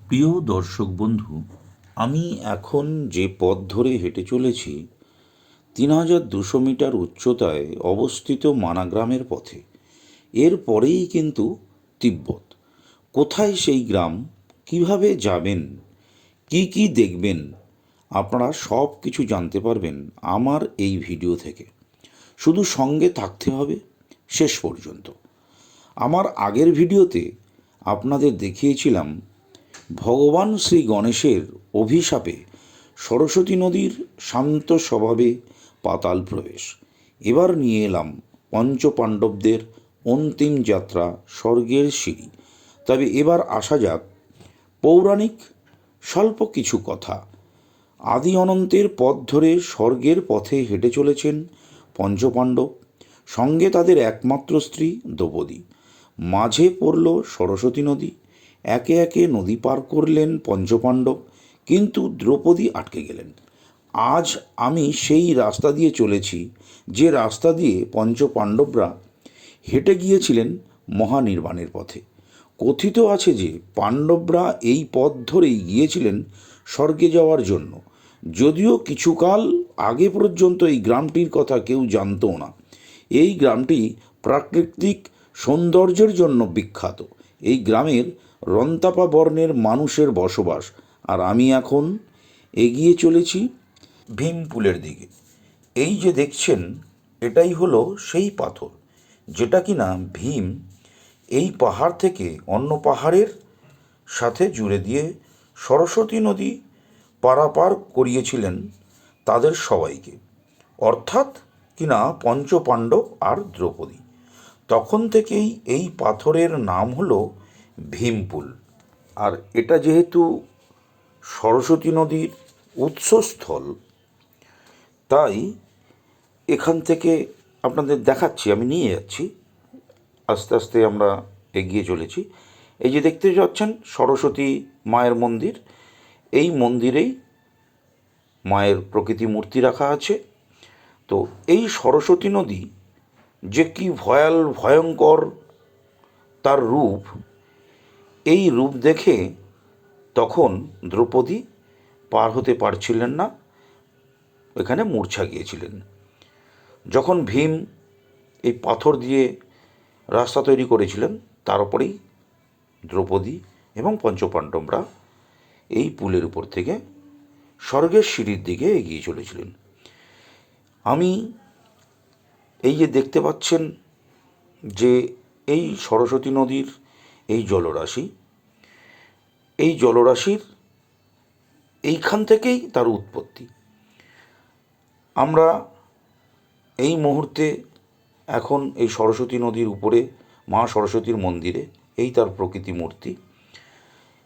প্রিয় দর্শক বন্ধু, আমি এখন যে পথ ধরে হেঁটে চলেছি ৩,২০০ মিটার উচ্চতায় অবস্থিত মানাগ্রামের পথে। এর পরেই কিন্তু তিব্বত। কোথায় সেই গ্রাম, কিভাবে যাবেন, কি কি দেখবেন, আপনারা সব কিছু জানতে পারবেন আমার এই ভিডিও থেকে। শুধু সঙ্গে থাকতে হবে শেষ পর্যন্ত। আমার আগের ভিডিওতে আপনাদের দেখিয়েছিলাম ভগবান শ্রী গণেশের অভিশাপে সরস্বতী নদীর শান্ত স্বভাবে পাতাল প্রবেশ। এবার নিয়ে এলাম পঞ্চপাণ্ডবদের অন্তিম যাত্রা স্বর্গের সিঁড়ি। তবে এবার আসা যাক পৌরাণিক স্বল্প কিছু কথা। আদি অনন্তের পথ ধরে স্বর্গের পথে হেঁটে চলেছেন পঞ্চপাণ্ডব, সঙ্গে তাদের একমাত্র স্ত্রী দ্রৌপদী। মাঝে পড়ল সরস্বতী নদী। একে একে নদী পার করলেন পঞ্চপাণ্ডব, কিন্তু দ্রৌপদী আটকে গেলেন। আজ আমি সেই রাস্তা দিয়ে চলেছি যে রাস্তা দিয়ে পঞ্চপাণ্ডবরা হেঁটে গিয়েছিলেন মহানির্বাণের পথে। কথিত আছে যে পাণ্ডবরা এই পথ ধরেই গিয়েছিলেন স্বর্গে যাওয়ার জন্য, যদিও কিছুকাল আগে পর্যন্ত এই গ্রামটির কথা কেউ জানতো না। এই গ্রামটি প্রাকৃতিক সৌন্দর্যের জন্য বিখ্যাত। এই গ্রামের রন্তাপা বর্ণের মানুষের বসবাস। আর আমি এখন এগিয়ে চলেছি ভীমপুলের দিকে। এই যে দেখছেন, এটাই হলো সেই পাথর যেটা কিনা ভীম এই পাহাড় থেকে অন্য পাহাড়ের সাথে জুড়ে দিয়ে সরস্বতী নদী পারাপার করিয়েছিলেন তাদের সবাইকে, অর্থাৎ কিনা পঞ্চপাণ্ডব আর দ্রৌপদী। তখন থেকেই এই পাথরের নাম হলো ভীমপুল। আর এটা যেহেতু সরস্বতী নদীর উৎসস্থল, তাই এখান থেকে আপনাদের দেখাচ্ছি, আমি নিয়ে যাচ্ছি। আস্তে আস্তে আমরা এগিয়ে চলেছি। এই যে দেখতে পাচ্ছেন সরস্বতী মায়ের মন্দির, এই মন্দিরেই মায়ের প্রকৃতি মূর্তি রাখা আছে। তো এই সরস্বতী নদী যে কি ভয়ঙ্কর তার রূপ, এই রূপ দেখে তখন দ্রৌপদী পার হতে পারছিলেন না, এখানে মূর্ছা গিয়েছিলেন। যখন ভীম এই পাথর দিয়ে রাস্তা তৈরি করেছিলেন, তার উপরেই দ্রৌপদী এবং পঞ্চপাণ্ডবরা এই পুলের উপর থেকে স্বর্গের সিঁড়ির দিকে এগিয়ে চলেছিলেন। আমি এই যে দেখতে পাচ্ছেন যে এই সরস্বতী নদীর এই জলরাশি, এই জলরাশির এইখান থেকেই তার উৎপত্তি। আমরা এই মুহূর্তে এখন এই সরস্বতী নদীর উপরে মা সরস্বতীর মন্দিরে, এই তার প্রকৃতি মূর্তি।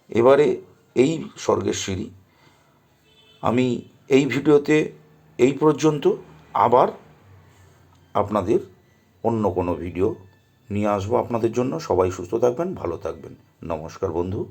এবারে এই স্বর্গের সিঁড়ি। আমি এই ভিডিওতে এই পর্যন্ত। আবার আপনাদের অন্য কোনো ভিডিও নিয়ে আসবো আপনাদের জন্য। সবাই সুস্থ থাকবেন, ভালো থাকবেন। নমস্কার বন্ধু।